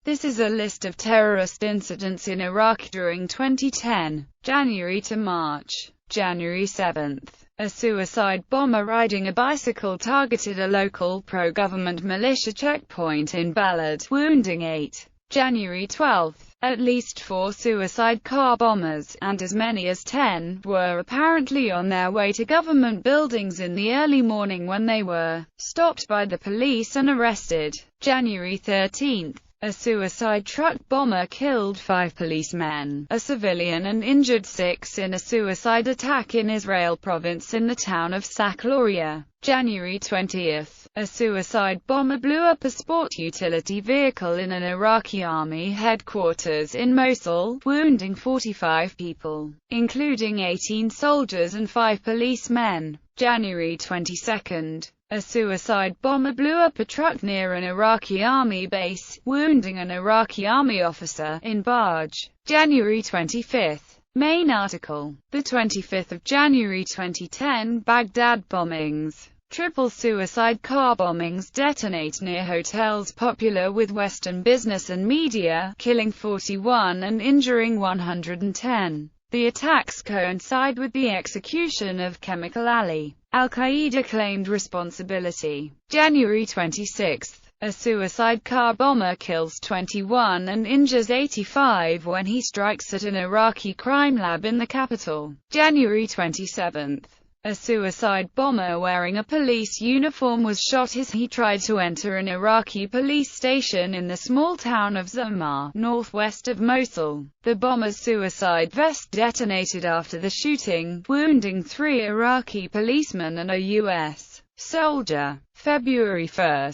This is a list of terrorist incidents in Iraq during 2010, January to March. January 7. A suicide bomber riding a bicycle targeted a local pro-government militia checkpoint in Balad, wounding 8. January 12. At least 4 suicide car bombers, and as many as 10, were apparently on their way to government buildings in the early morning when they were stopped by the police and arrested. January 13. A suicide truck bomber killed 5 policemen, a civilian, and injured 6 in a suicide attack in Israel province in the town of Sakloria. January 20. A suicide bomber blew up a sport utility vehicle in an Iraqi army headquarters in Mosul, wounding 45 people, including 18 soldiers and 5 policemen. January 22. A suicide bomber blew up a truck near an Iraqi army base, wounding an Iraqi army officer in Barj. January 25. Main article. The 25th of January 2010 Baghdad bombings. Triple suicide car bombings detonate near hotels popular with Western business and media, killing 41 and injuring 110. The attacks coincide with the execution of Chemical Ali. Al-Qaeda claimed responsibility. January 26. A suicide car bomber kills 21 and injures 85 when he strikes at an Iraqi crime lab in the capital. January 27. A suicide bomber wearing a police uniform was shot as he tried to enter an Iraqi police station in the small town of Zamar, northwest of Mosul. The bomber's suicide vest detonated after the shooting, wounding 3 Iraqi policemen and a U.S. soldier. February 1.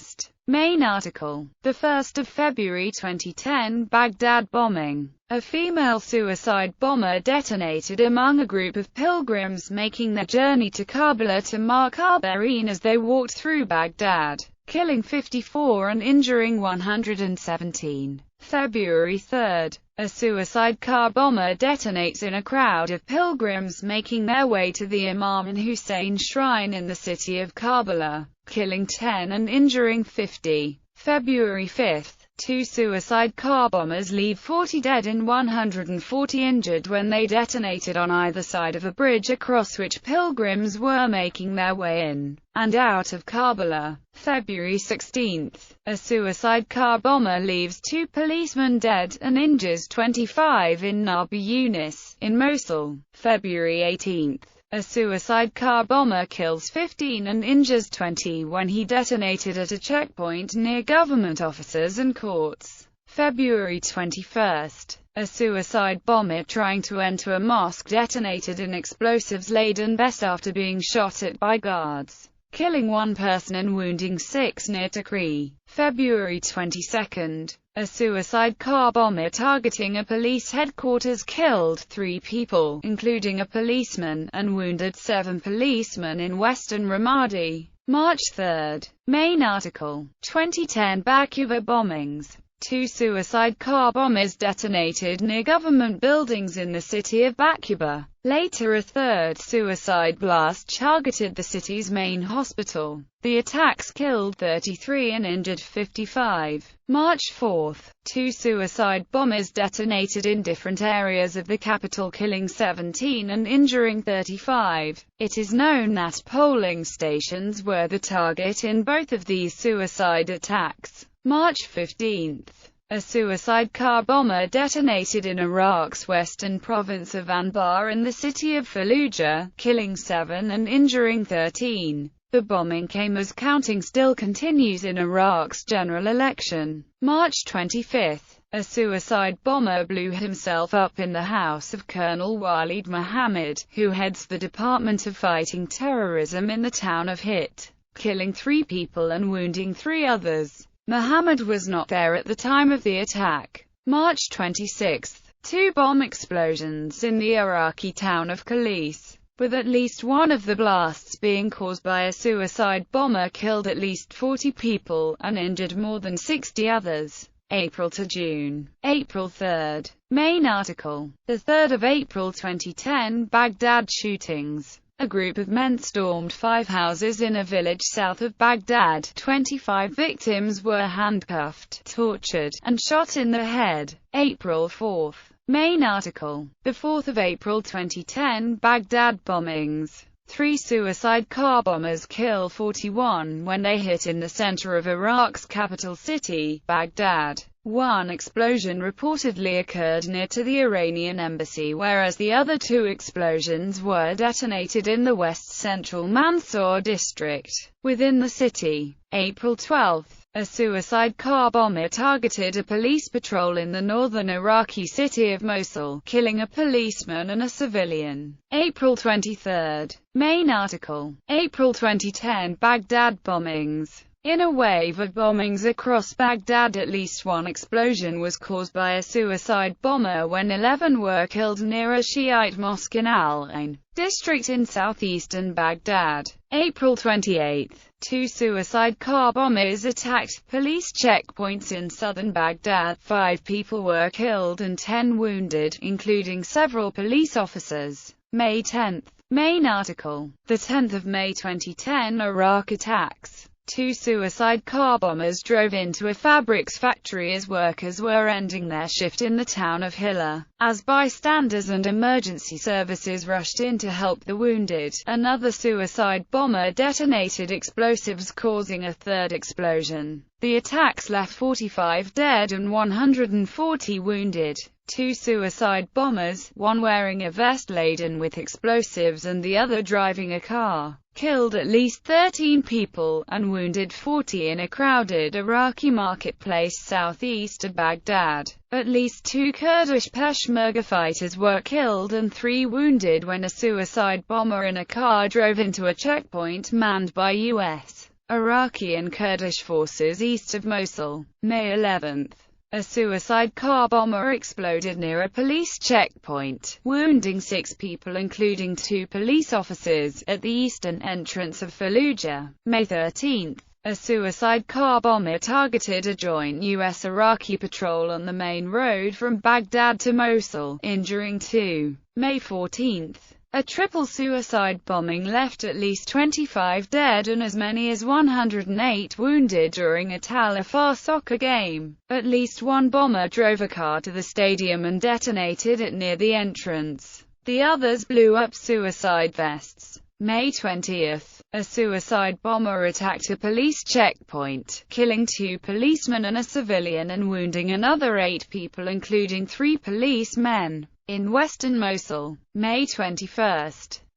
Main article. The 1st of February 2010 Baghdad bombing. A female suicide bomber detonated among a group of pilgrims making their journey to Karbala to mark al-Bareen as they walked through Baghdad, killing 54 and injuring 117. February 3. A suicide car bomber detonates in a crowd of pilgrims making their way to the Imam and Hussein shrine in the city of Karbala, killing 10 and injuring 50. February 5. 2 suicide car bombers leave 40 dead and 140 injured when they detonated on either side of a bridge across which pilgrims were making their way in and out of Karbala. February 16. A suicide car bomber leaves 2 policemen dead and injures 25 in Nabi Yunis, in Mosul. February 18. A suicide car bomber kills 15 and injures 20 when he detonated at a checkpoint near government offices and courts. February 21. A suicide bomber trying to enter a mosque detonated an explosives-laden vest after being shot at by guards, killing 1 person and wounding 6 near Tikri. February 22. A suicide car bomber targeting a police headquarters killed 3 people, including a policeman, and wounded 7 policemen in western Ramadi. March 3. Main article. 2010 Bakuba bombings. 2 suicide car bombers detonated near government buildings in the city of Bakuba. Later a 3rd suicide blast targeted the city's main hospital. The attacks killed 33 and injured 55. March 4. 2 suicide bombers detonated in different areas of the capital, killing 17 and injuring 35. It is known that polling stations were the target in both of these suicide attacks. March 15. A suicide car bomber detonated in Iraq's western province of Anbar in the city of Fallujah, killing 7 and injuring 13. The bombing came as counting still continues in Iraq's general election. March 25. A suicide bomber blew himself up in the house of Colonel Walid Mohammed, who heads the Department of Fighting Terrorism in the town of Hit, killing 3 people and wounding 3 others. Mohammed was not there at the time of the attack. March 26. 2 bomb explosions in the Iraqi town of Khalis, with at least one of the blasts being caused by a suicide bomber, killed at least 40 people, and injured more than 60 others. April to June. April 3. Main article. The 3rd of April 2010 Baghdad shootings. A group of men stormed 5 houses in a village south of Baghdad. 25 victims were handcuffed, tortured, and shot in the head. April 4. Main article. The 4th of April 2010 Baghdad bombings. 3 suicide car bombers kill 41 when they hit in the center of Iraq's capital city, Baghdad. One explosion reportedly occurred near to the Iranian embassy, whereas the other 2 explosions were detonated in the west-central Mansour district, within the city. April 12. A suicide car bomber targeted a police patrol in the northern Iraqi city of Mosul, killing a policeman and a civilian. April 23. Main article. April 2010 Baghdad bombings. In a wave of bombings across Baghdad, at least one explosion was caused by a suicide bomber when 11 were killed near a Shiite mosque in Al-Ain district in southeastern Baghdad. April 28. 2 suicide car bombers attacked police checkpoints in southern Baghdad. 5 people were killed and 10 wounded, including several police officers. May 10. Main article. The 10th of May 2010 Iraq attacks. 2 suicide car bombers drove into a fabrics factory as workers were ending their shift in the town of Hilla. As bystanders and emergency services rushed in to help the wounded, another suicide bomber detonated explosives, causing a third explosion. The attacks left 45 dead and 140 wounded. 2 suicide bombers, one wearing a vest laden with explosives and the other driving a car, killed at least 13 people, and wounded 40 in a crowded Iraqi marketplace southeast of Baghdad. At least 2 Kurdish Peshmerga fighters were killed and 3 wounded when a suicide bomber in a car drove into a checkpoint manned by U.S., Iraqi and Kurdish forces east of Mosul. May 11. A suicide car bomber exploded near a police checkpoint, wounding 6 people including 2 police officers, at the eastern entrance of Fallujah. May 13. A suicide car bomber targeted a joint U.S.-Iraqi patrol on the main road from Baghdad to Mosul, injuring 2. May 14. A triple suicide bombing left at least 25 dead and as many as 108 wounded during a Tal Afar soccer game. At least 1 bomber drove a car to the stadium and detonated it near the entrance. The others blew up suicide vests. May 20. A suicide bomber attacked a police checkpoint, killing 2 policemen and a civilian and wounding another 8 people including 3 policemen. In western Mosul. May 21.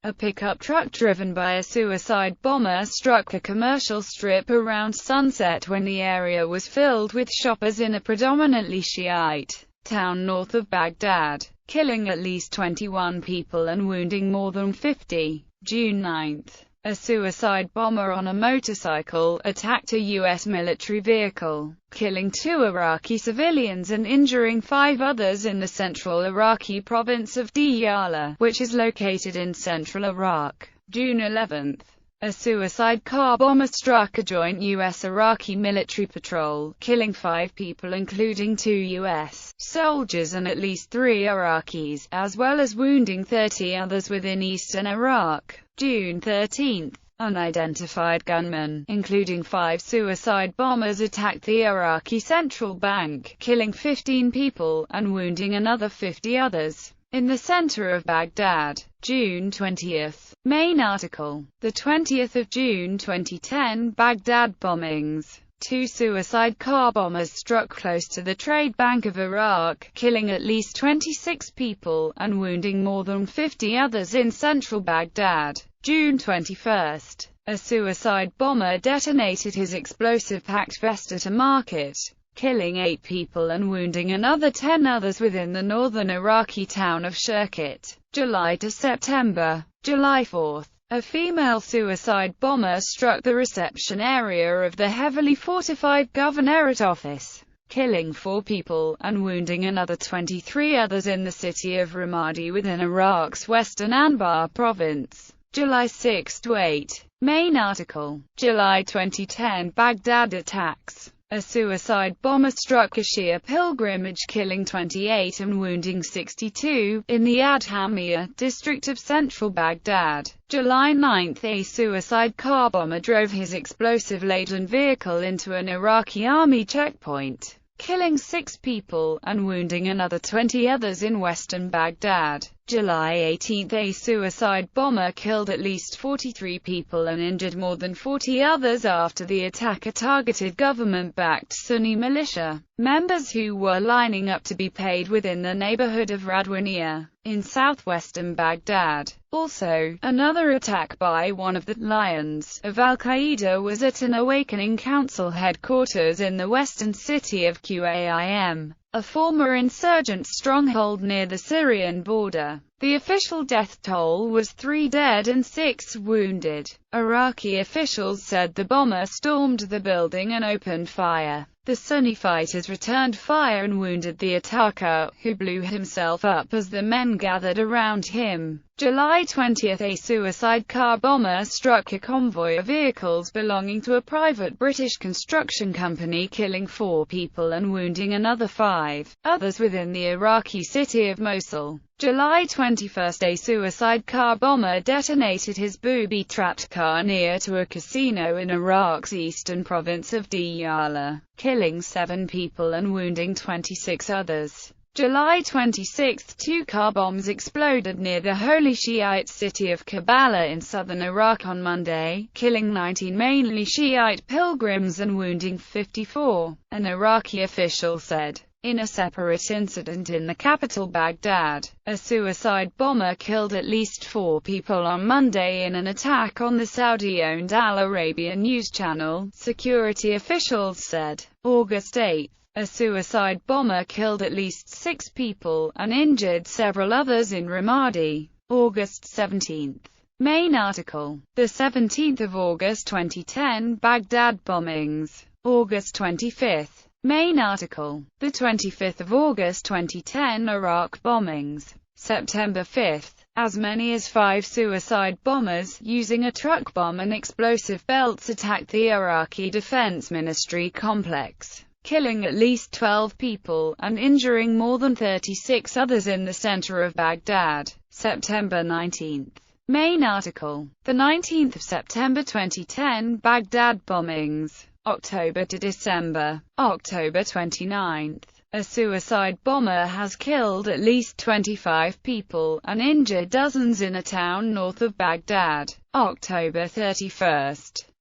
A pickup truck driven by a suicide bomber struck a commercial strip around sunset when the area was filled with shoppers in a predominantly Shiite town north of Baghdad, killing at least 21 people and wounding more than 50. June 9. A suicide bomber on a motorcycle attacked a U.S. military vehicle, killing 2 Iraqi civilians and injuring 5 others in the central Iraqi province of Diyala, which is located in central Iraq. June 11. A suicide car bomber struck a joint U.S.-Iraqi military patrol, killing 5 people including 2 U.S. soldiers and at least 3 Iraqis, as well as wounding 30 others within eastern Iraq. June 13. Unidentified gunmen, including 5 suicide bombers, attacked the Iraqi central bank, killing 15 people, and wounding another 50 others, in the center of Baghdad. June 20. Main article. The 20th of June 2010 Baghdad bombings. 2 suicide car bombers struck close to the Trade Bank of Iraq, killing at least 26 people, and wounding more than 50 others in central Baghdad. June 21. A suicide bomber detonated his explosive-packed vest at a market, killing 8 people and wounding another 10 others within the northern Iraqi town of Shirkut. July to September. July 4. A female suicide bomber struck the reception area of the heavily fortified governorate office, killing 4 people, and wounding another 23 others in the city of Ramadi within Iraq's western Anbar province. July 6 to 8. Main article. July 2010 Baghdad attacks. a suicide bomber struck a Shia pilgrimage, killing 28 and wounding 62, in the Adhamiyah district of central Baghdad. July 9, a suicide car bomber drove his explosive-laden vehicle into an Iraqi army checkpoint, killing 6 people, and wounding another 20 others in western Baghdad. July 18, a suicide bomber killed at least 43 people and injured more than 40 others after the attacker targeted government-backed Sunni militia members who were lining up to be paid within the neighborhood of Radwaniyah, in southwestern Baghdad. Also, another attack by one of the Lions of Al-Qaeda was at an Awakening Council headquarters in the western city of Qaim, a former insurgent stronghold near the Syrian border. The official death toll was 3 dead and 6 wounded. Iraqi officials said the bomber stormed the building and opened fire. The Sunni fighters returned fire and wounded the attacker, who blew himself up as the men gathered around him. July 20, a suicide car bomber struck a convoy of vehicles belonging to a private British construction company, killing 4 people and wounding another 5 others within the Iraqi city of Mosul. July 21, a suicide car bomber detonated his booby-trapped car near to a casino in Iraq's eastern province of Diyala, killing 7 people and wounding 26 others. July 26, 2 car bombs exploded near the holy Shiite city of Karbala in southern Iraq on Monday, killing 19 mainly Shiite pilgrims and wounding 54, an Iraqi official said. In a separate incident in the capital Baghdad, a suicide bomber killed at least 4 people on Monday in an attack on the Saudi-owned Al Arabiya news channel, security officials said. August 8, a suicide bomber killed at least 6 people, and injured several others in Ramadi. August 17. Main article. The 17th of August 2010 Baghdad bombings. August 25. Main article. The 25th of August 2010 Iraq bombings. September 5. As many as 5 suicide bombers, using a truck bomb and explosive belts, attacked the Iraqi Defense Ministry complex, killing at least 12 people, and injuring more than 36 others in the center of Baghdad. September 19. Main article. The 19th of September 2010 Baghdad bombings. October to December. October 29. A suicide bomber has killed at least 25 people, and injured dozens in a town north of Baghdad. October 31.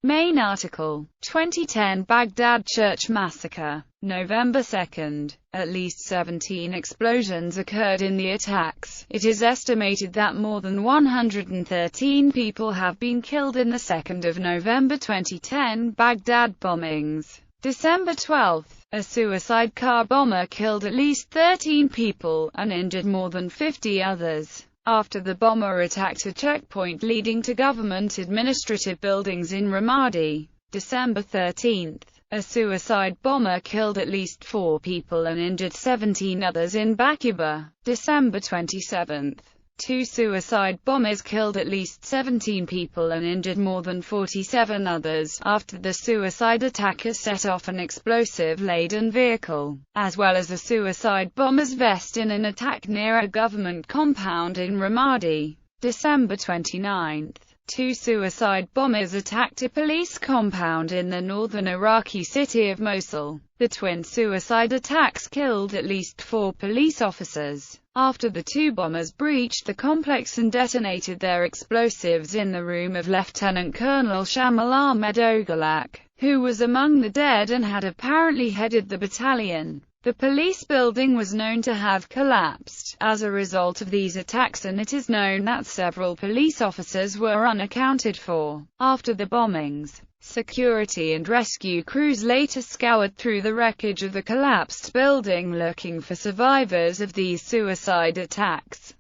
Main article. 2010 Baghdad church massacre. November 2. At least 17 explosions occurred in the attacks. It is estimated that more than 113 people have been killed in the 2nd of November 2010 Baghdad bombings. December 12. A suicide car bomber killed at least 13 people, and injured more than 50 others, after the bomber attacked a checkpoint leading to government administrative buildings in Ramadi. December 13. A suicide bomber killed at least 4 people and injured 17 others in Bakuba. December 27. 2 suicide bombers killed at least 17 people and injured more than 47 others, after the suicide attacker set off an explosive-laden vehicle, as well as a suicide bomber's vest in an attack near a government compound in Ramadi. December 29. 2 suicide bombers attacked a police compound in the northern Iraqi city of Mosul. The twin suicide attacks killed at least 4 police officers, after the 2 bombers breached the complex and detonated their explosives in the room of Lieutenant Colonel Shamal Ahmed Ogulak, who was among the dead and had apparently headed the battalion. The police building was known to have collapsed as a result of these attacks, and it is known that several police officers were unaccounted for. After the bombings, security and rescue crews later scoured through the wreckage of the collapsed building looking for survivors of these suicide attacks.